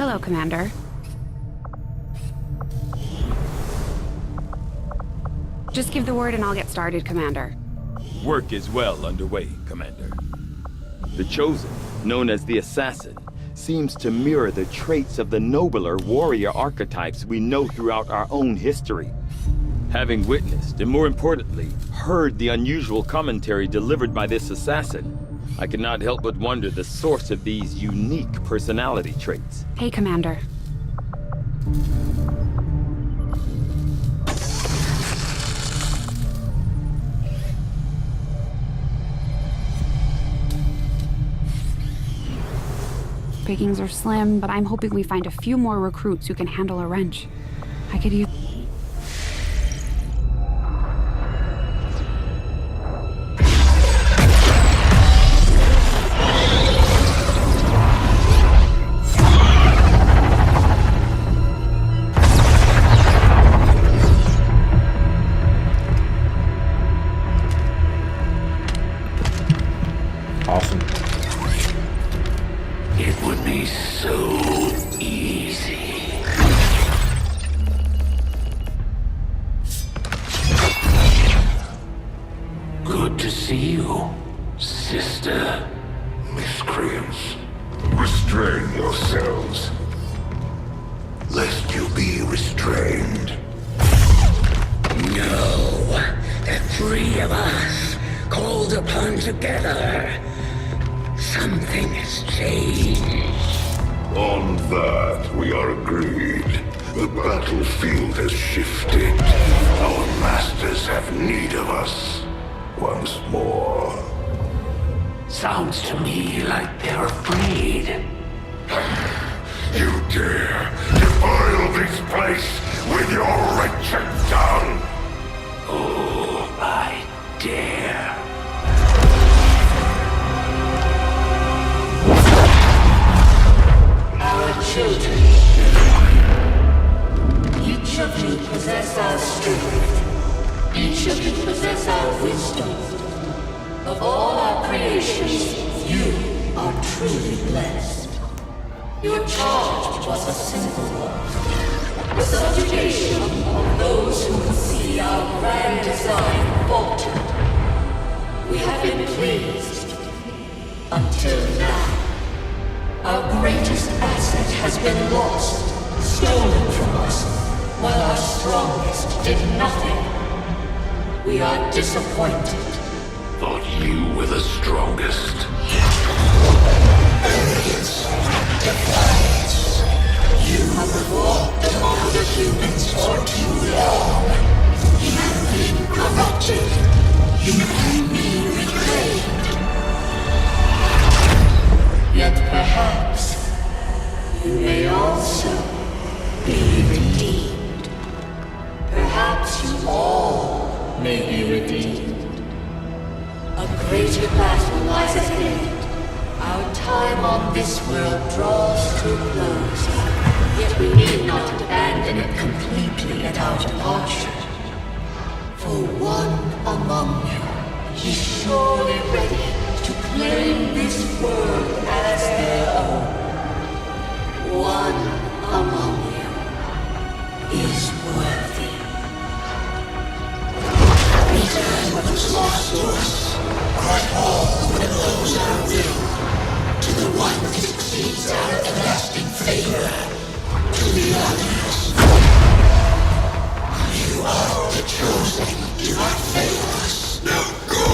Hello, Commander. Just give the word and I'll get started, Commander. Work is well underway, Commander. The Chosen, known as the Assassin, seems to mirror the traits of the nobler warrior archetypes we know throughout our own history. Having witnessed, and more importantly, heard the unusual commentary delivered by this assassin, I cannot help but wonder the source of these unique personality traits. Hey, Commander. Pickings are slim, but I'm hoping we find a few more recruits who can handle a wrench. I could use... Awesome. It would be so easy. Good to see you, sister. Miscreants, restrain yourselves, lest you be restrained. No, the three of us, called upon together. Something has changed. On that, we are agreed. The battlefield has shifted. Our masters have need of us once more. Sounds to me like they're afraid. You dare defile this place with your wretched tongue? Oh, I dare. Our children. Each of you possess our strength. Each of you possess our wisdom. Of all our creations, you are truly blessed. Your charge was a simple one. The subjugation of those who can see our grand design falter. We have been pleased. Until now. Our greatest asset has been lost, stolen from us, while our strongest did nothing. We are disappointed. Thought you were the strongest. Arrogance, defiance. You have walked among the humans for too long. You have been corrupted. You can be reclaimed. Yet perhaps you may also be redeemed. Perhaps you all may be redeemed. A greater battle lies ahead. Our time on this world draws to a close. Yet we need not abandon it completely at our departure. For one among you is surely ready to claim this world as their own. One among you is worthy. Return what was lost to us, grant all and those our will, to the one that succeeds our everlasting favor, to the others. You are the chosen, do not fail us. Now go!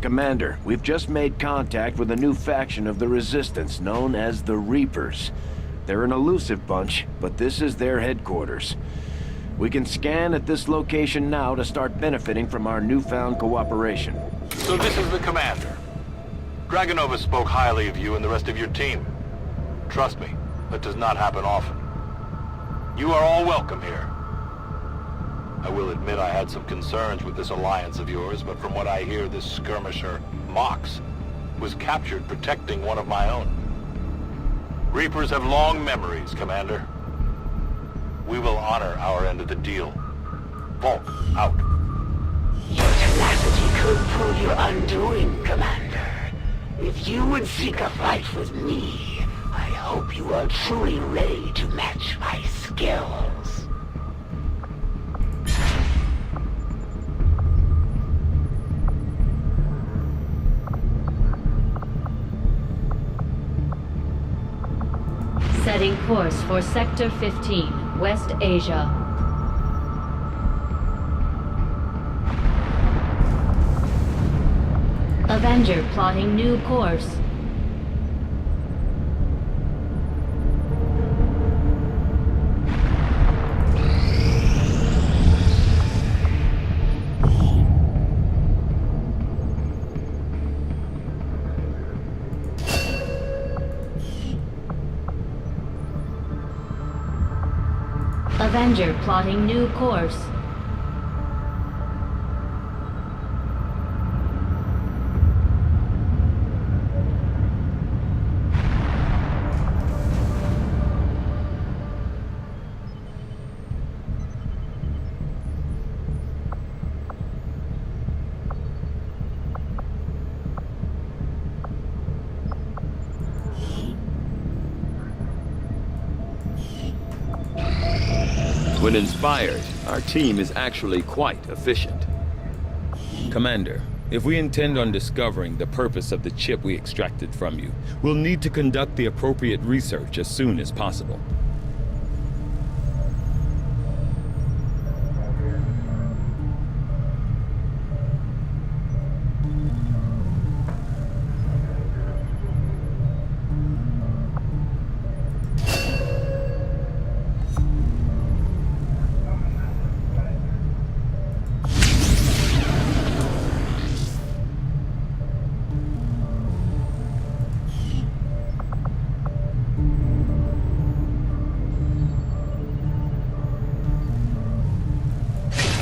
Commander, we've just made contact with a new faction of the Resistance known as the Reapers. They're an elusive bunch, but this is their headquarters. We can scan at this location now to start benefiting from our newfound cooperation. So this is the commander. Dragonova spoke highly of you and the rest of your team. Trust me, that does not happen often. You are all welcome here. I will admit I had some concerns with this alliance of yours, but from what I hear, this skirmisher, Mox, was captured protecting one of my own. Reapers have long memories, Commander. We will honor our end of the deal. Vault, out. Your tenacity could prove your undoing, Commander. If you would seek a fight with me, I hope you are truly ready to match my skills. Setting course for Sector 15, West Asia. Avenger plotting new course. Avenger plotting new course. When inspired, our team is actually quite efficient. Commander, if we intend on discovering the purpose of the chip we extracted from you, we'll need to conduct the appropriate research as soon as possible.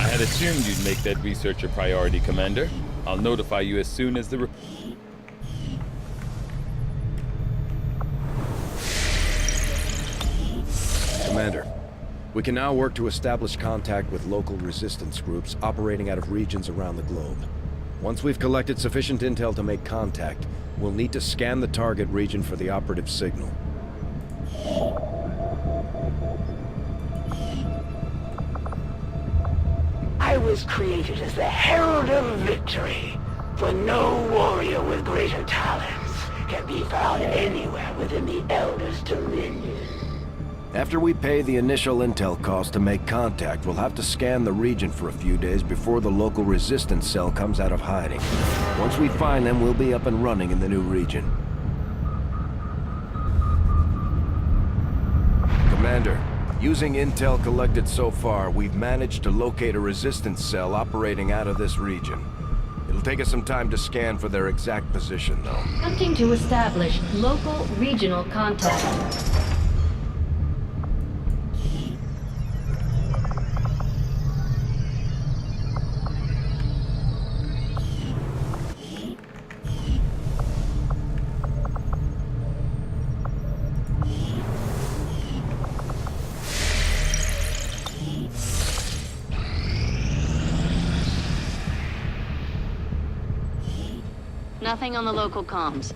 I assumed you'd make that research a priority, Commander. I'll notify you as soon as the Commander, we can now work to establish contact with local resistance groups operating out of regions around the globe. Once we've collected sufficient intel to make contact, we'll need to scan the target region for the operative signal. I was created as the herald of victory, for no warrior with greater talents can be found anywhere within the Elder's dominion. After we pay the initial intel cost to make contact, we'll have to scan the region for a few days before the local resistance cell comes out of hiding. Once we find them, we'll be up and running in the new region. Commander, using intel collected so far, we've managed to locate a resistance cell operating out of this region. It'll take us some time to scan for their exact position, though. Attempting to establish local regional contact. Nothing on the local comms.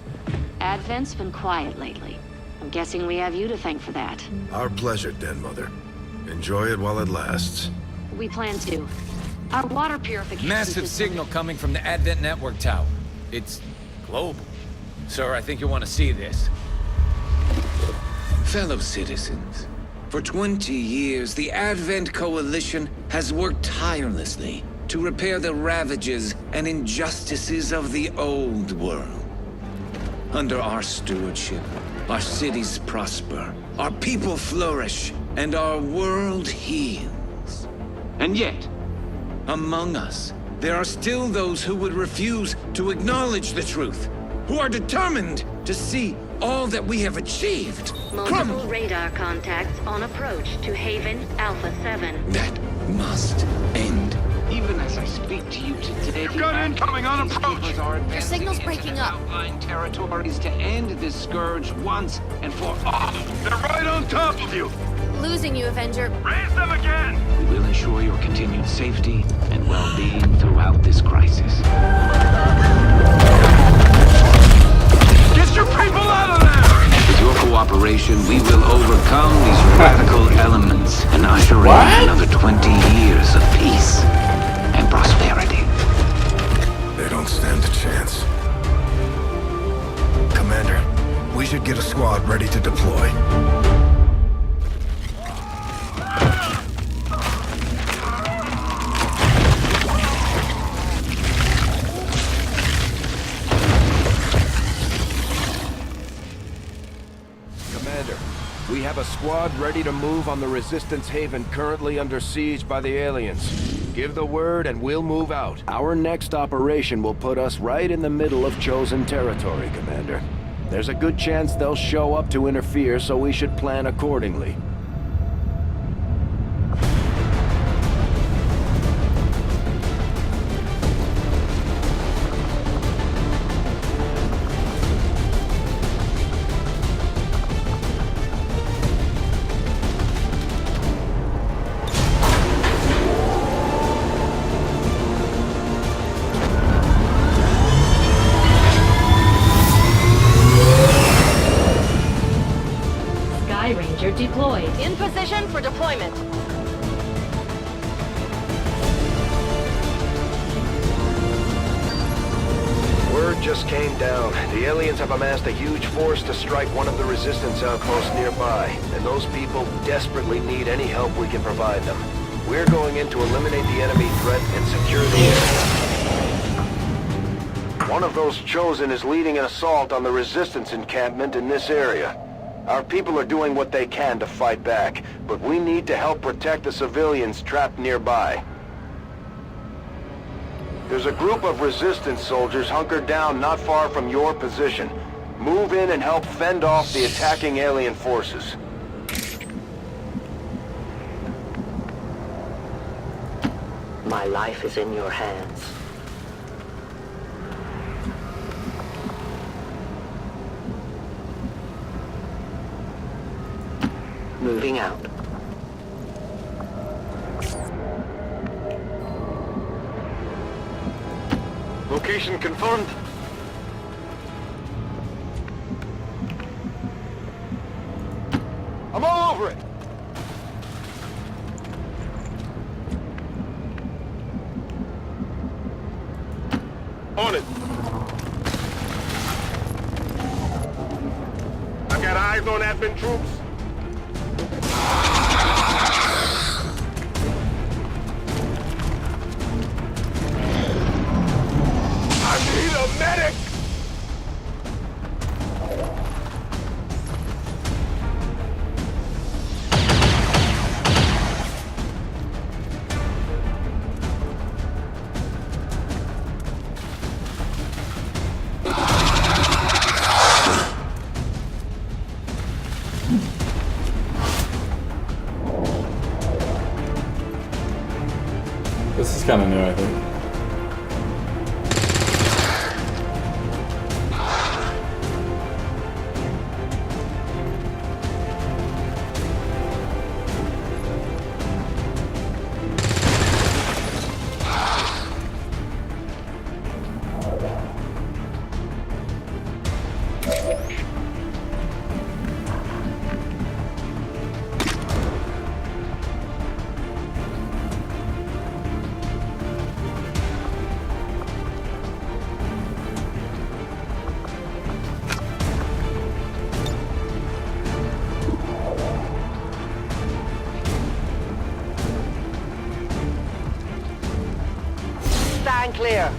Advent's been quiet lately. I'm guessing we have you to thank for that. Our pleasure, Den Mother. Enjoy it while it lasts. We plan to. Our water purification Massive system... signal coming from the Advent network tower. It's global. Sir, I think you'll want to see this. Fellow citizens, for 20 years, the Advent Coalition has worked tirelessly to repair the ravages and injustices of the old world. Under our stewardship, our cities prosper, our people flourish, and our world heals. And yet, among us, there are still those who would refuse to acknowledge the truth, who are determined to see all that we have achieved Multiple radar contacts on approach to Haven Alpha 7. That must end. Even as I speak to you today, Gun incoming on approach! Your signal's breaking up. Outlying territories to end this scourge once and for all. They're right on top of you! losing you, Avenger. Raise them again! We will ensure your continued safety and well-being throughout this crisis. Get your people out of there! With your cooperation, we will overcome these radical elements and usher in another 20 years of peace and prosperity. They don't stand a chance. Commander, we should get a squad ready to deploy. Commander, we have a squad ready to move on the Resistance Haven currently under siege by the aliens. Give the word and we'll move out. Our next operation will put us right in the middle of chosen territory, Commander. There's a good chance they'll show up to interfere, so we should plan accordingly. Deployed. In position for deployment. Word just came down. The aliens have amassed a huge force to strike one of the Resistance outposts nearby, and those people desperately need any help we can provide them. We're going in to eliminate the enemy threat and secure the area. One of those chosen is leading an assault on the Resistance encampment in this area. Our people are doing what they can to fight back, but we need to help protect the civilians trapped nearby. There's a group of Resistance soldiers hunkered down not far from your position. Move in and help fend off the attacking alien forces. My life is in your hands. Moving out. Location confirmed. I'm all over it. On it. I got eyes on advent troops. Medic! This is kind of new, I think. Stand clear.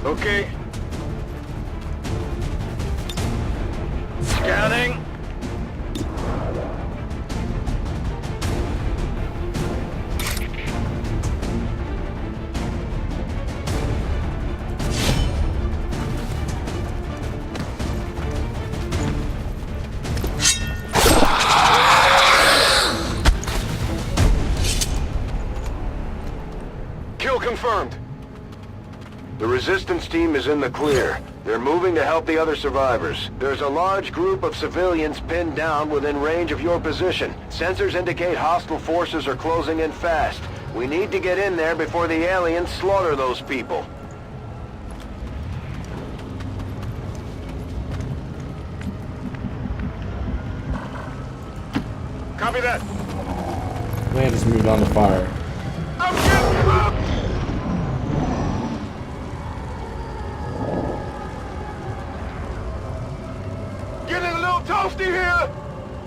Okay. Scanning. confirmed. The resistance team is in the clear. They're moving to help the other survivors. There's a large group of civilians pinned down within range of your position. Sensors indicate hostile forces are closing in fast. We need to get in there before the aliens slaughter those people. Copy that. Man just moved on to fire. I'm getting up! Getting a little toasty here!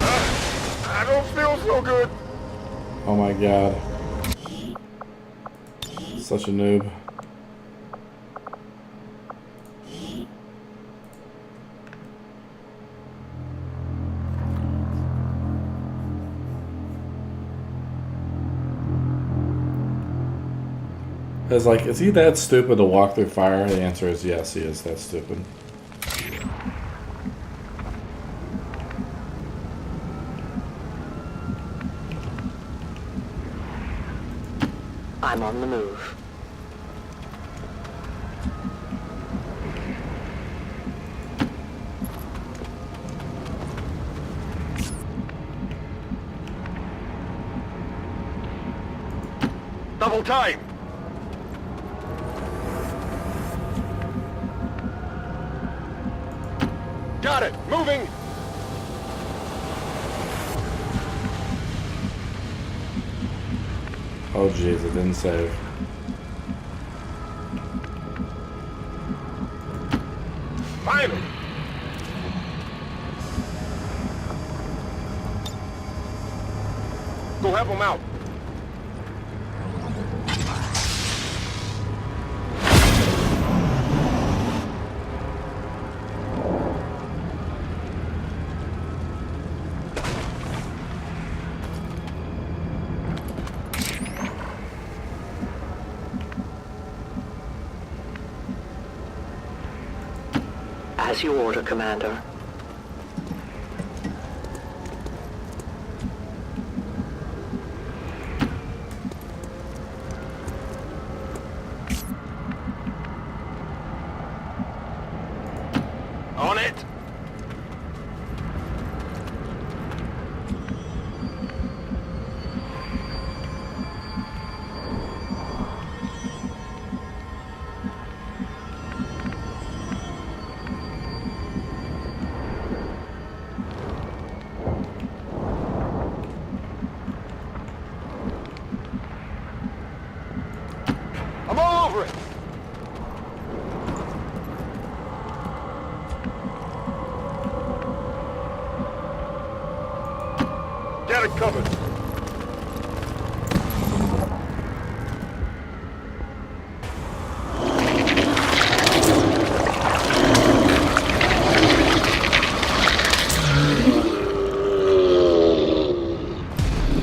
I don't feel so good. Oh my god. Such a noob. It's like, is he that stupid to walk through fire? The answer is yes, he is that stupid. I'm on the move. Double time! Got it! Moving! Oh jeez, it didn't save. Finally! Go help them out. As you order, Commander. On it! I'm all over it! Got it covered.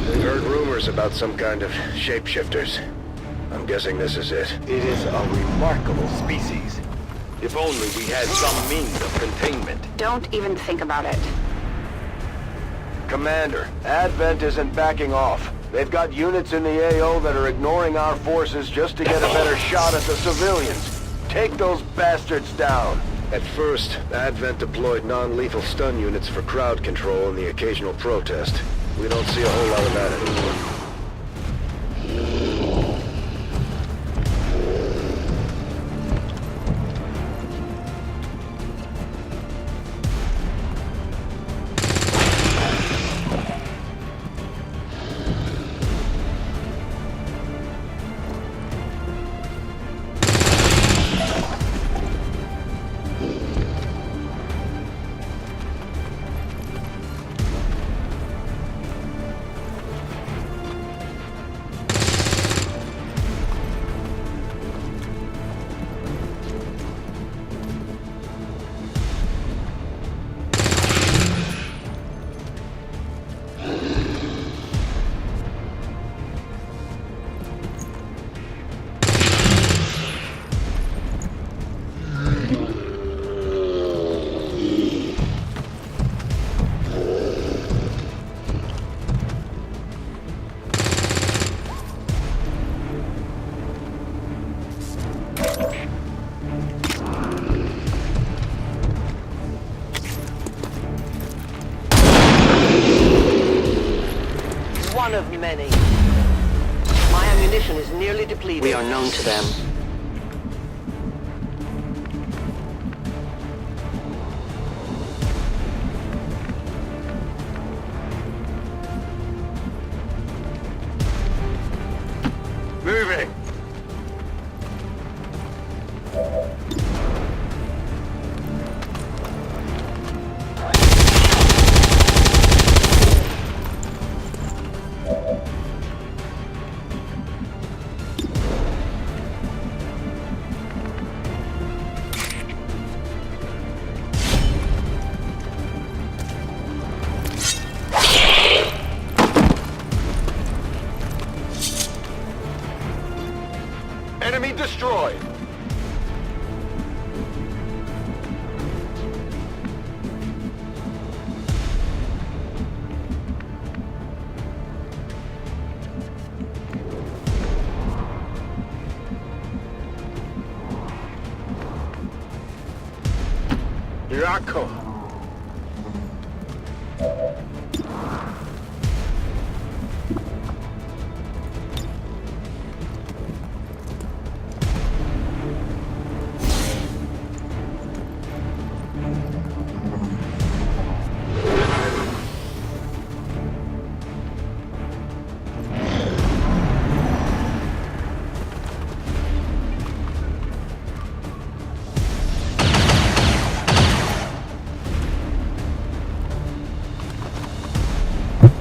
We've heard rumors about some kind of shapeshifters. I'm guessing this is it. It is a remarkable species. If only we had some means of containment. Don't even think about it. Commander, Advent isn't backing off. They've got units in the AO that are ignoring our forces just to get a better shot at the civilians. Take those bastards down. At first, Advent deployed non-lethal stun units for crowd control and the occasional protest. We don't see a whole lot of that anymore. one of many. My ammunition is nearly depleted. We are known to them. Moving! Enemy destroyed! Here I come.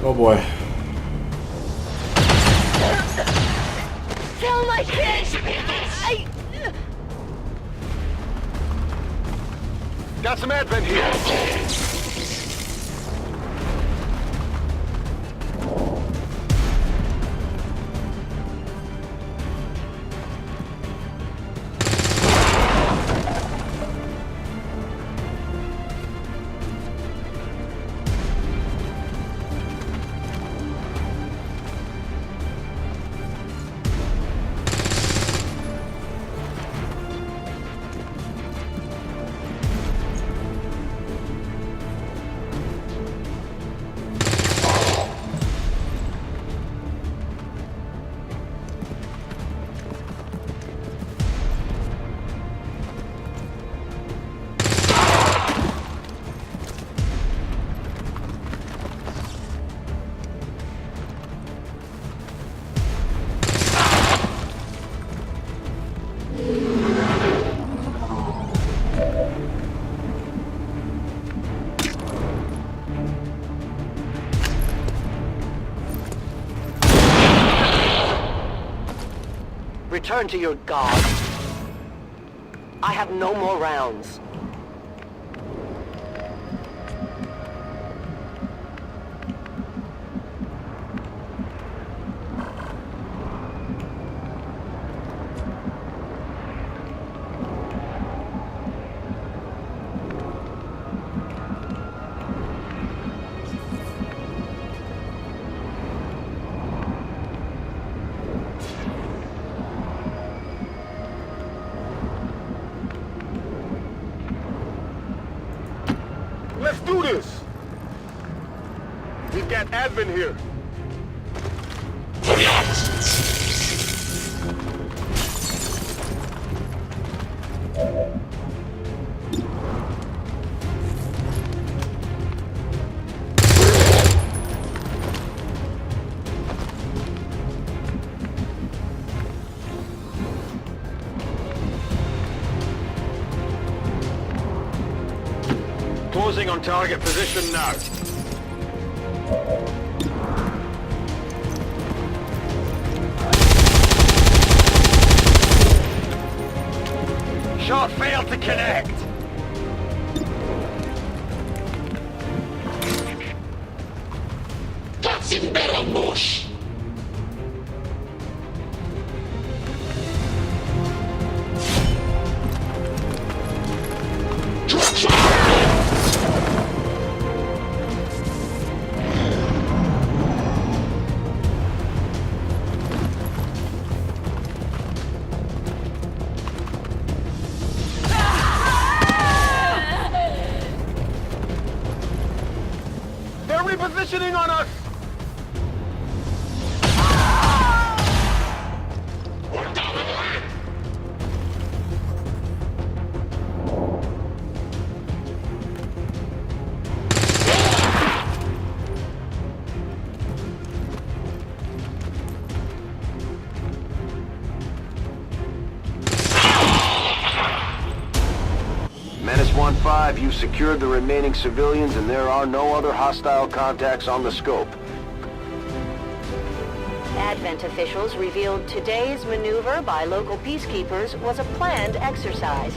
Oh boy. Tell my kids! Got some advent here! Return to your god. I have no more rounds. Let's do this! We've got advent here. Closing on target position now. Shot failed to connect. That's in better mush. They're repositioning on us! 5, you secured the remaining civilians and there are no other hostile contacts on the scope. Advent officials revealed today's maneuver by local peacekeepers was a planned exercise.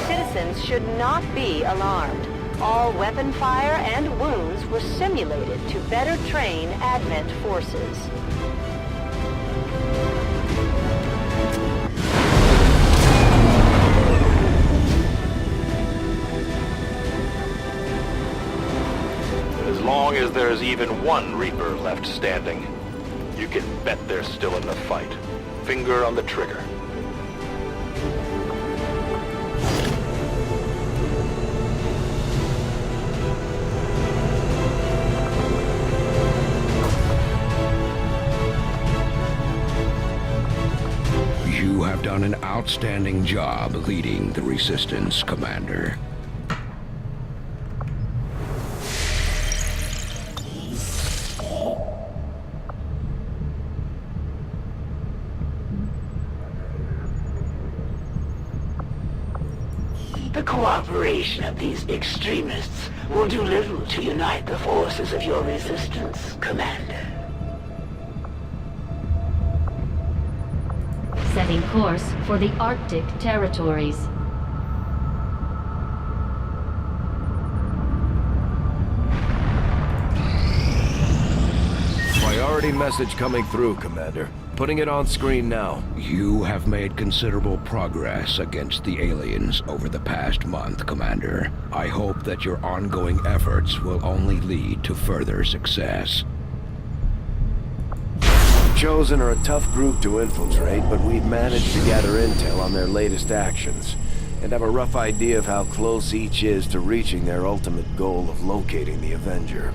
Citizens should not be alarmed. All weapon fire and wounds were simulated to better train Advent forces. As long as there's even one Reaper left standing, you can bet they're still in the fight. Finger on the trigger. You have done an outstanding job leading the Resistance, Commander. The cooperation of these extremists will do little to unite the forces of your resistance, Commander. Setting course for the Arctic territories. Priority message coming through, Commander. Putting it on screen now. You have made considerable progress against the aliens over the past month, Commander. I hope that your ongoing efforts will only lead to further success. Chosen are a tough group to infiltrate, but we've managed to gather intel on their latest actions, and have a rough idea of how close each is to reaching their ultimate goal of locating the Avenger.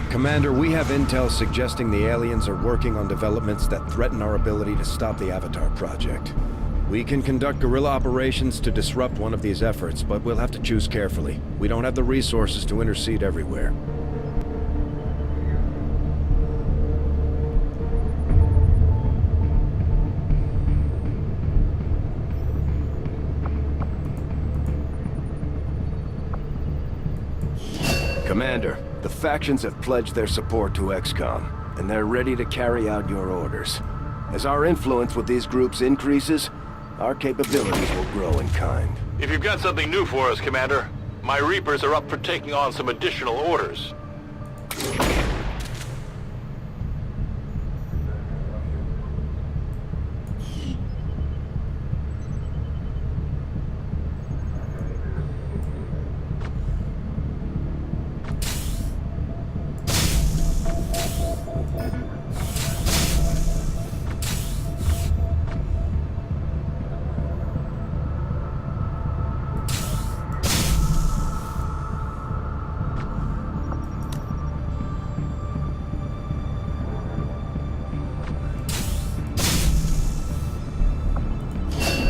Commander, we have intel suggesting the aliens are working on developments that threaten our ability to stop the Avatar project. We can conduct guerrilla operations to disrupt one of these efforts, but we'll have to choose carefully. We don't have the resources to intercede everywhere. Commander, the factions have pledged their support to XCOM, and they're ready to carry out your orders. As our influence with these groups increases, our capabilities will grow in kind. If you've got something new for us, Commander, my Reapers are up for taking on some additional orders.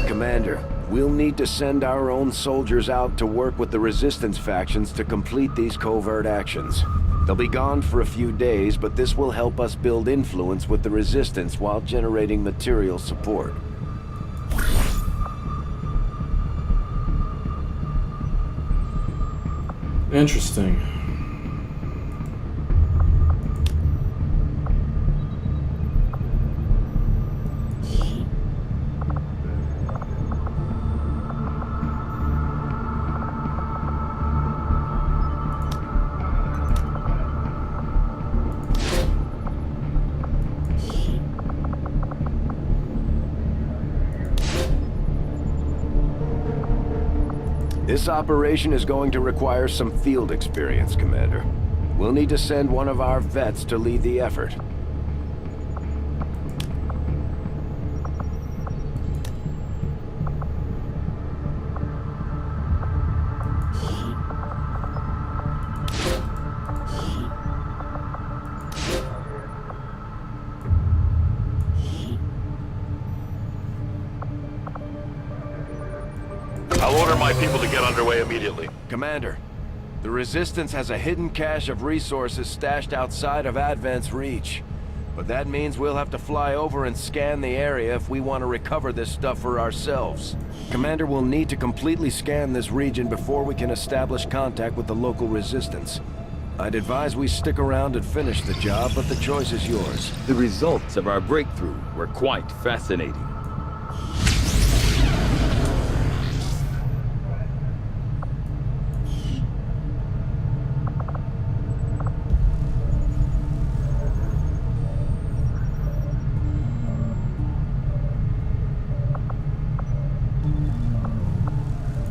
Commander, we'll need to send our own soldiers out to work with the Resistance factions to complete these covert actions. They'll be gone for a few days, but this will help us build influence with the Resistance while generating material support. Interesting. This operation is going to require some field experience, Commander. We'll need to send one of our vets to lead the effort. I'll order my people to get underway immediately. Commander, the Resistance has a hidden cache of resources stashed outside of Advent's reach. But that means we'll have to fly over and scan the area if we want to recover this stuff for ourselves. Commander will need to completely scan this region before we can establish contact with the local resistance. I'd advise we stick around and finish the job, but the choice is yours. The results of our breakthrough were quite fascinating.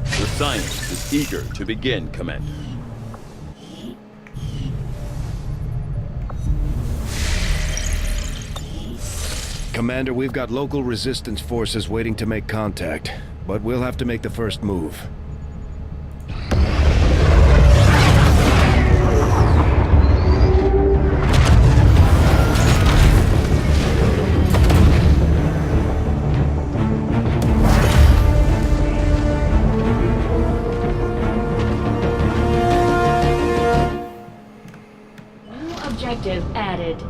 The science is eager to begin, Commander. Commander, we've got local resistance forces waiting to make contact, but we'll have to make the first move. Objective added.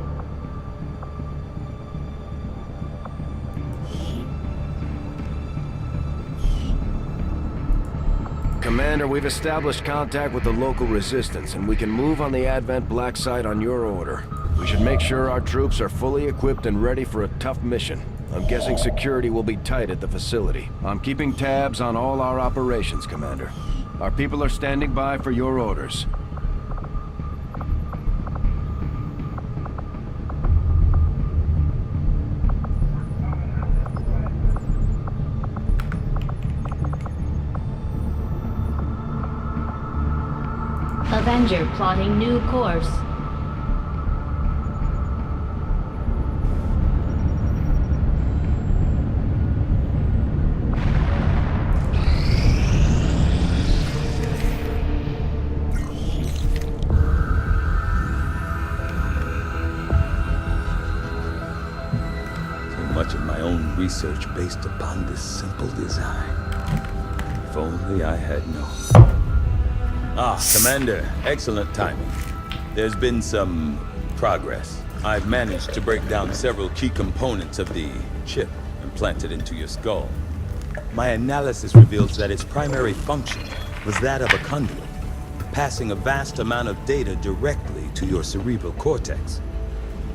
Commander, we've established contact with the local resistance, and we can move on the Advent Black Site on your order. We should make sure our troops are fully equipped and ready for a tough mission. I'm guessing security will be tight at the facility. I'm keeping tabs on all our operations, Commander. Our people are standing by for your orders. Avenger plotting new course. So much of my own research based upon this simple design. If only I had known. Ah, Commander, excellent timing. There's been some progress. I've managed to break down several key components of the chip implanted into your skull. My analysis reveals that its primary function was that of a conduit, passing a vast amount of data directly to your cerebral cortex.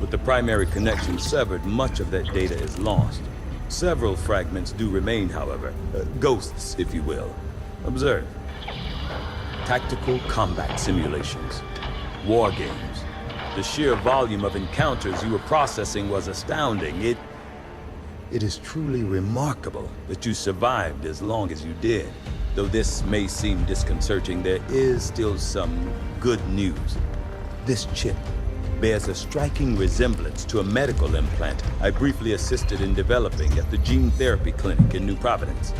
With the primary connection severed, much of that data is lost. Several fragments do remain, however, ghosts, if you will. Observe. Tactical combat simulations, war games. The sheer volume of encounters you were processing was astounding. It is truly remarkable that you survived as long as you did. Though this may seem disconcerting, there is still some good news. This chip bears a striking resemblance to a medical implant I briefly assisted in developing at the gene therapy clinic in New Providence.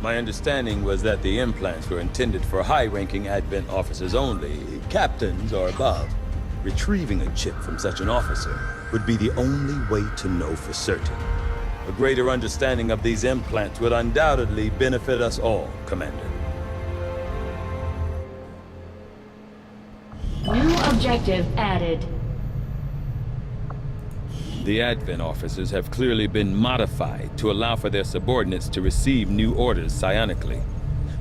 My understanding was that the implants were intended for high-ranking Advent officers only, captains or above. Retrieving a chip from such an officer would be the only way to know for certain. A greater understanding of these implants would undoubtedly benefit us all, Commander. New objective added. The Advent officers have clearly been modified to allow for their subordinates to receive new orders psionically.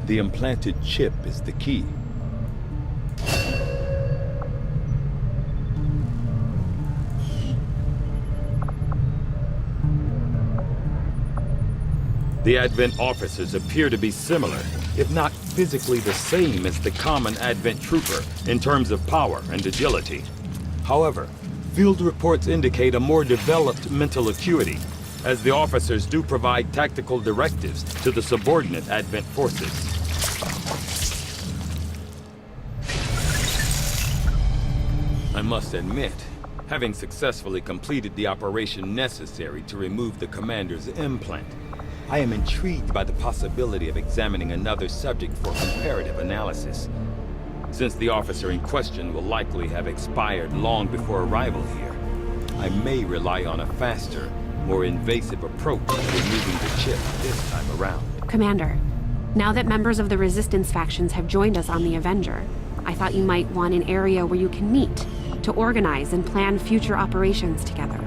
The implanted chip is the key. The Advent officers appear to be similar, if not physically the same as the common Advent trooper in terms of power and agility. However, field reports indicate a more developed mental acuity, as the officers do provide tactical directives to the subordinate Advent forces. I must admit, having successfully completed the operation necessary to remove the commander's implant, I am intrigued by the possibility of examining another subject for comparative analysis. Since the officer in question will likely have expired long before arrival here, I may rely on a faster, more invasive approach to removing the chip this time around. Commander, now that members of the Resistance factions have joined us on the Avenger, I thought you might want an area where you can meet. to organize and plan future operations together.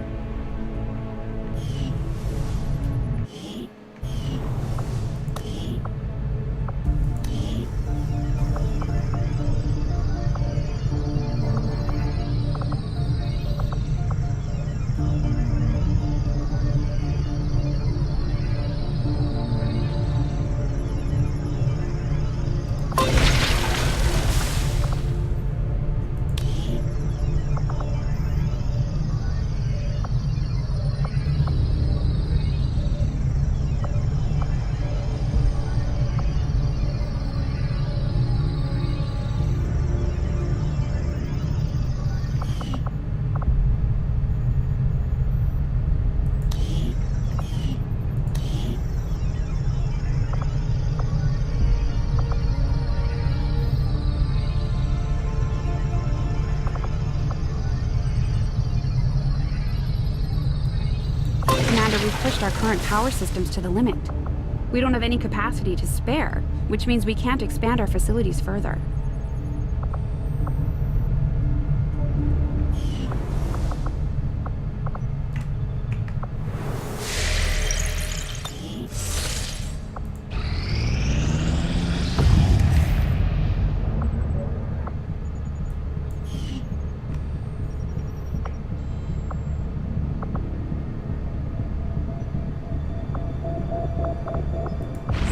We've pushed our current power systems to the limit. We don't have any capacity to spare, which means we can't expand our facilities further.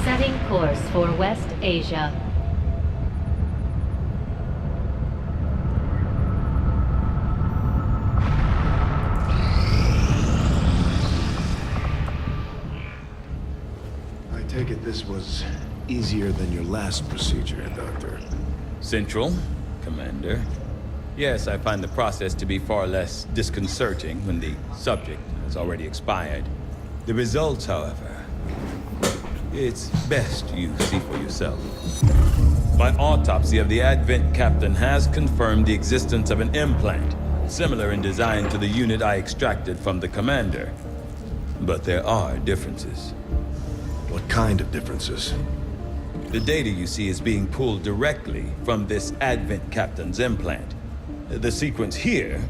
Setting course for West Asia. I take it this was easier than your last procedure, Doctor. Central, Commander. Yes, I find the process to be far less disconcerting when the subject has already expired. The results, however, it's best you see for yourself. My autopsy of the Advent Captain has confirmed the existence of an implant, similar in design to the unit I extracted from the Commander. But there are differences. What kind of differences? The data you see is being pulled directly from this Advent Captain's implant. The sequence here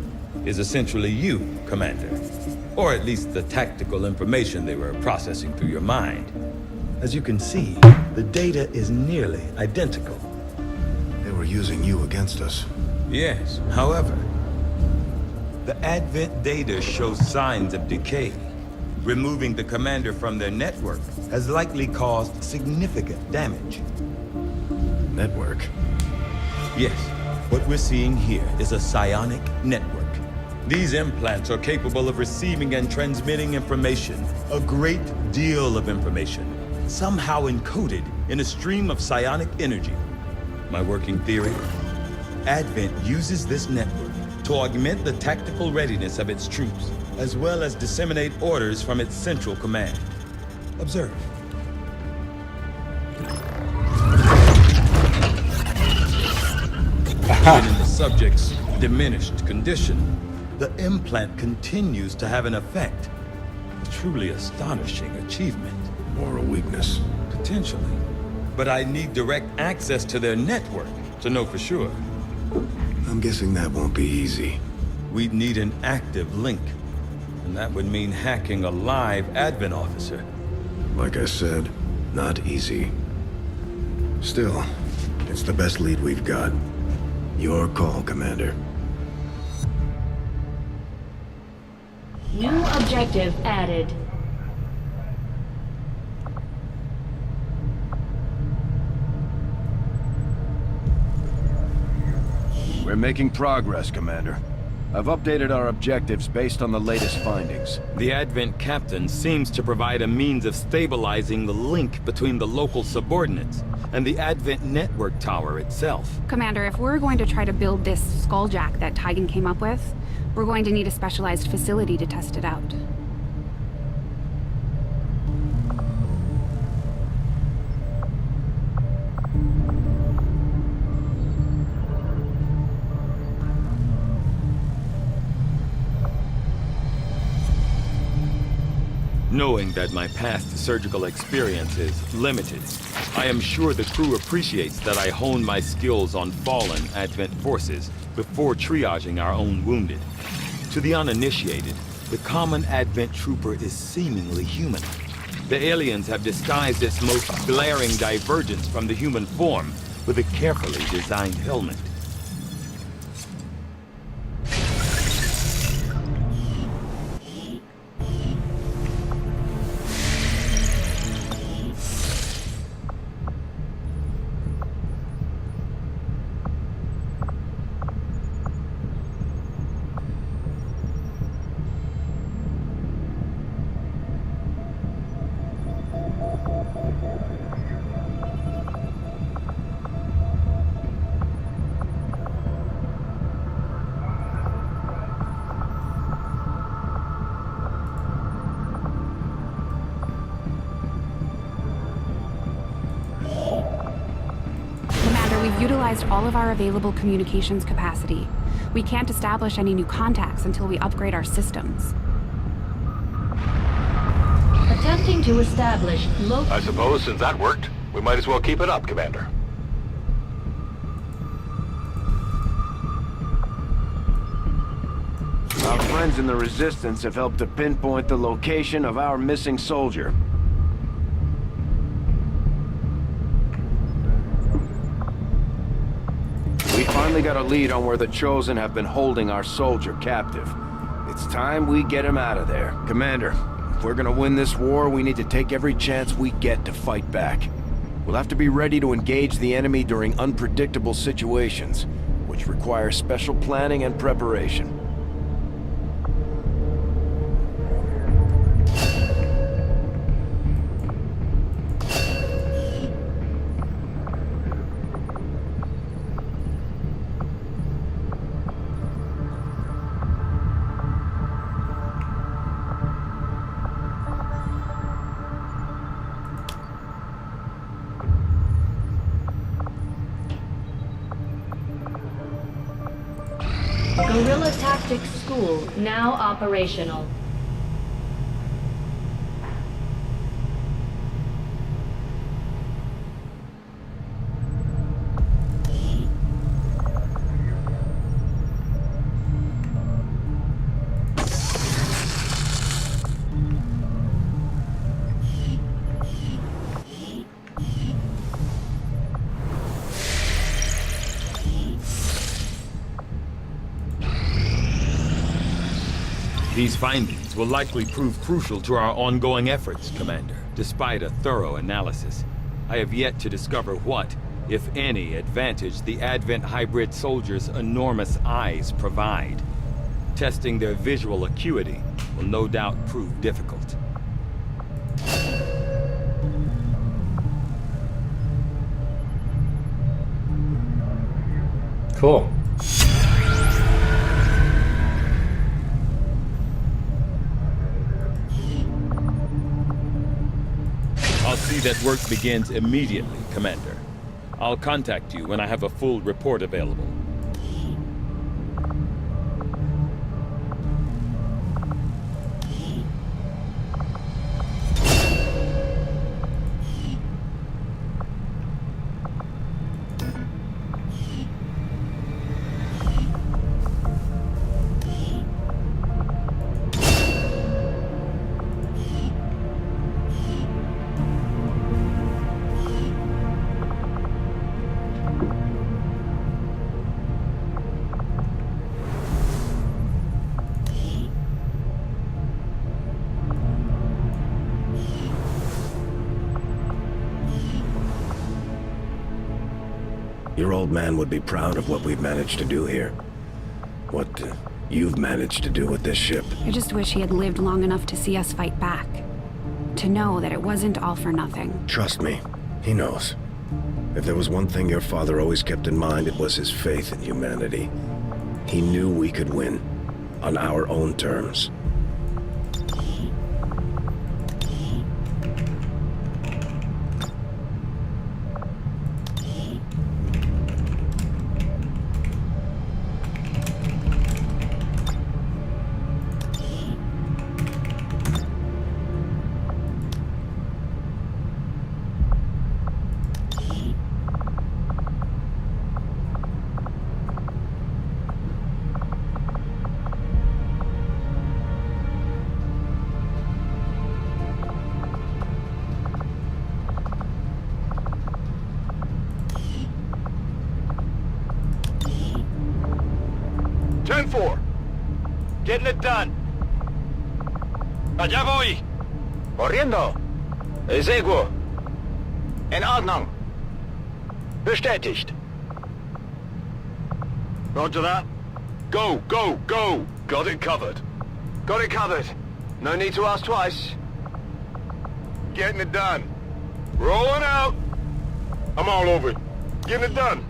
is essentially you, Commander. Or at least the tactical information they were processing through your mind. As you can see, the data is nearly identical. They were using you against us. Yes, however, the Advent data shows signs of decay. Removing the Commander from their network has likely caused significant damage. Network? Yes, what we're seeing here is a psionic network. These implants are capable of receiving and transmitting information, a great deal of information, somehow encoded in a stream of psionic energy. My working theory? Advent uses this network to augment the tactical readiness of its troops, as well as disseminate orders from its central command. Observe. Even in the subject's diminished condition, the implant continues to have an effect. A truly astonishing achievement. Or a weakness. Potentially. But I need direct access to their network to know for sure. I'm guessing that won't be easy. We'd need an active link. And that would mean hacking a live Advent officer. Like I said, not easy. Still, it's the best lead we've got. Your call, Commander. New objective added. We're making progress, Commander. I've updated our objectives based on the latest findings. The Advent Captain seems to provide a means of stabilizing the link between the local subordinates and the Advent network tower itself. Commander, if we're going to try to build this skulljack that Tigan came up with, we're going to need a specialized facility to test it out. Knowing that my past surgical experience is limited, I am sure the crew appreciates that I hone my skills on fallen Advent forces before triaging our own wounded. To the uninitiated, the common Advent trooper is seemingly human. The aliens have disguised its most glaring divergence from the human form with a carefully designed helmet. We've utilized all of our available communications capacity. We can't establish any new contacts until we upgrade our systems. Attempting to establish local... I suppose since that worked, we might as well keep it up, Commander. Our friends in the Resistance have helped to pinpoint the location of our missing soldier. We finally got a lead on where the Chosen have been holding our soldier captive. It's time we get him out of there. Commander, if we're gonna win this war, we need to take every chance we get to fight back. We'll have to be ready to engage the enemy during unpredictable situations, which require special planning and preparation. Guerrilla Tactics School now operational. These findings will likely prove crucial to our ongoing efforts, Commander. Despite a thorough analysis, I have yet to discover what, if any, advantage the Advent hybrid soldiers' enormous eyes provide. Testing their visual acuity will no doubt prove difficult. Cool. I'll see that work begins immediately, Commander. I'll contact you when I have a full report available. Your old man would be proud of what we've managed to do here. What you've managed to do with this ship. I just wish he had lived long enough to see us fight back. To know that it wasn't all for nothing. Trust me, he knows. If there was one thing your father always kept in mind, it was his faith in humanity. He knew we could win, on our own terms. 4. Getting it done. Allá voy. Corriendo. Seguo. In Ordnung. Bestätigt. Roger that. Go, go, go! Got it covered. Got it covered. No need to ask twice. Getting it done. Rolling out. I'm all over it. Getting it done.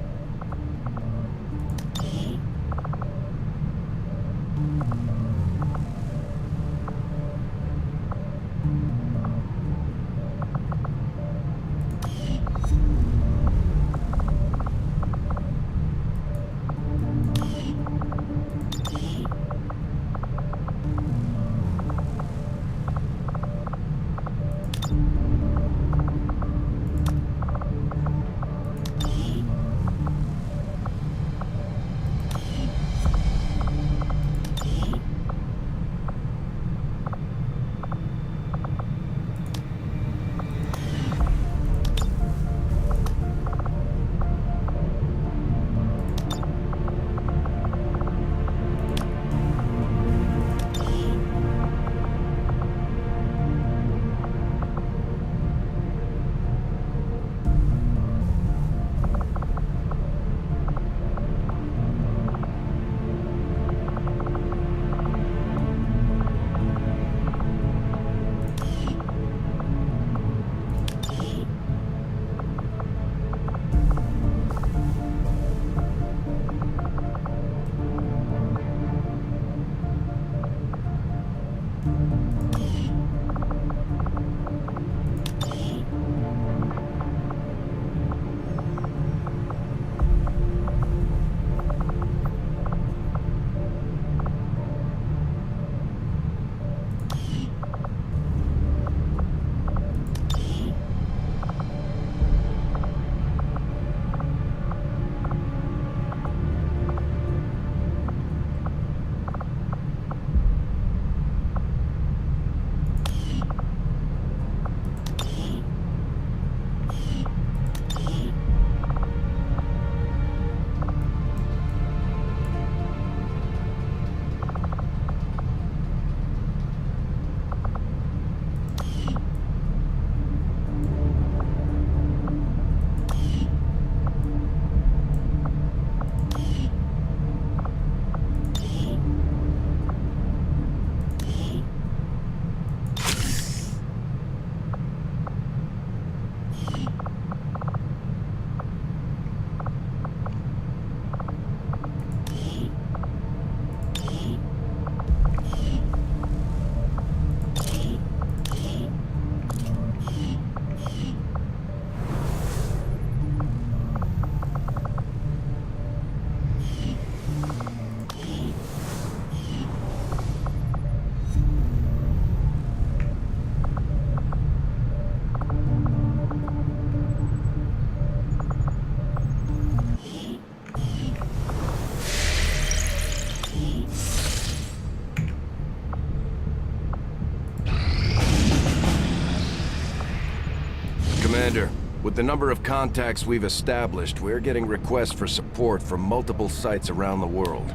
Commander, with the number of contacts we've established, we're getting requests for support from multiple sites around the world.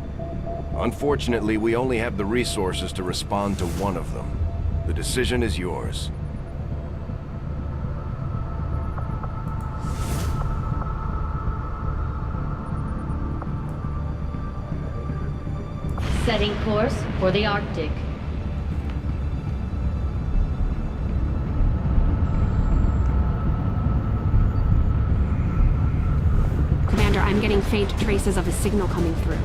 Unfortunately, we only have the resources to respond to one of them. The decision is yours. Setting course for the Arctic. Commander, I'm getting faint traces of a signal coming through.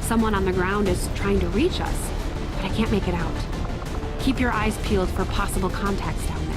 Someone on the ground is trying to reach us, but I can't make it out. Keep your eyes peeled for possible contacts down there.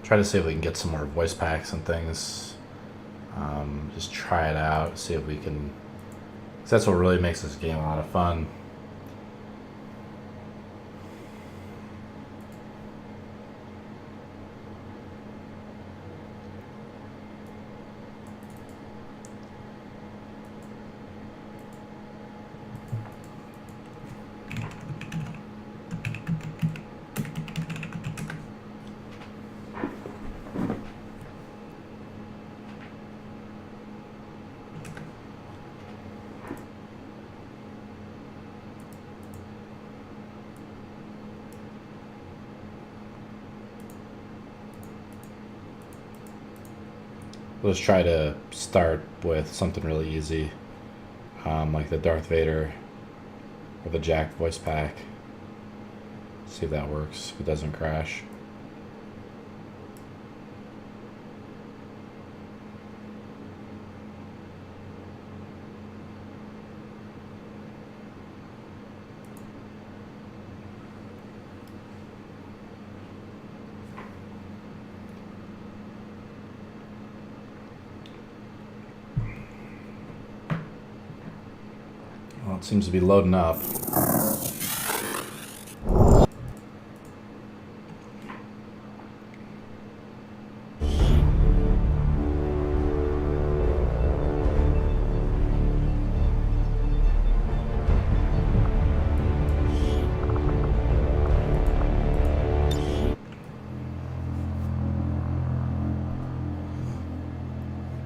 Try to see if we can get some more voice packs and things. Just try it out, see if we can. 'Cause that's what really makes this game a lot of fun. Let's try to start with something really easy, like the Darth Vader or the Jack voice pack. See if that works, if it doesn't crash. Well, it seems to be loading up.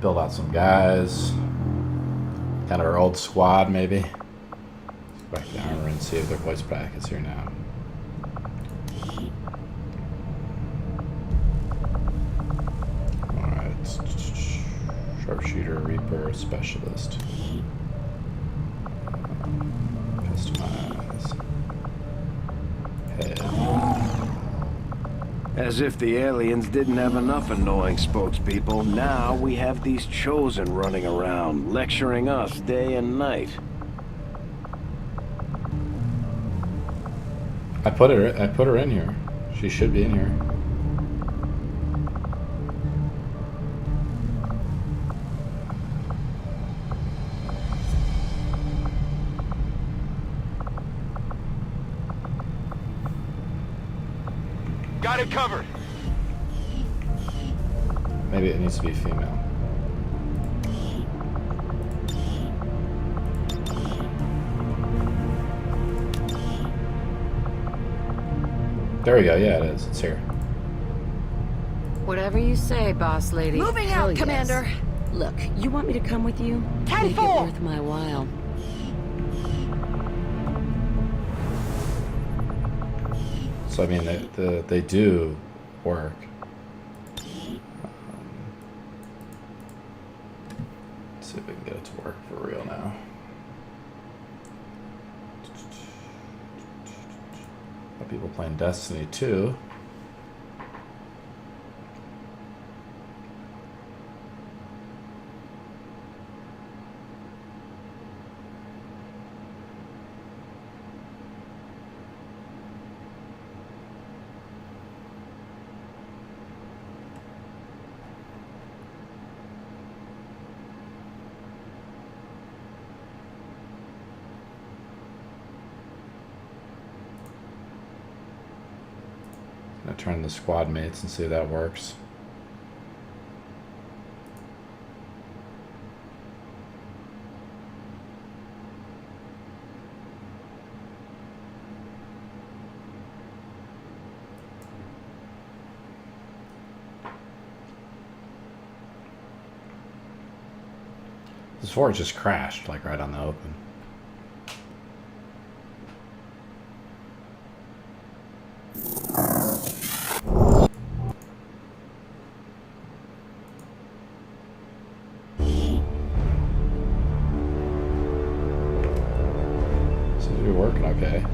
Build out some guys. Kind of our old squad, maybe. Back to the armor and see if their voice pack is here now. Alright. Sharpshooter, Reaper, Specialist. Customize. Head. As if the aliens didn't have enough annoying spokespeople, now we have these Chosen running around, lecturing us day and night. I put her in here. She should be in here. Got it covered. Maybe it needs to be female. There we go. Yeah, it is. It's here. Whatever you say, boss lady. Moving Hell out, yes. Commander. Look, you want me to come with you? 10-4. Make it worth my while. So I mean, they do work. Let's see if we can get it to work for real now. People playing Destiny 2. Gonna turn the squad mates and see if that works. This fort just crashed, like right on the open. Seems to be working okay.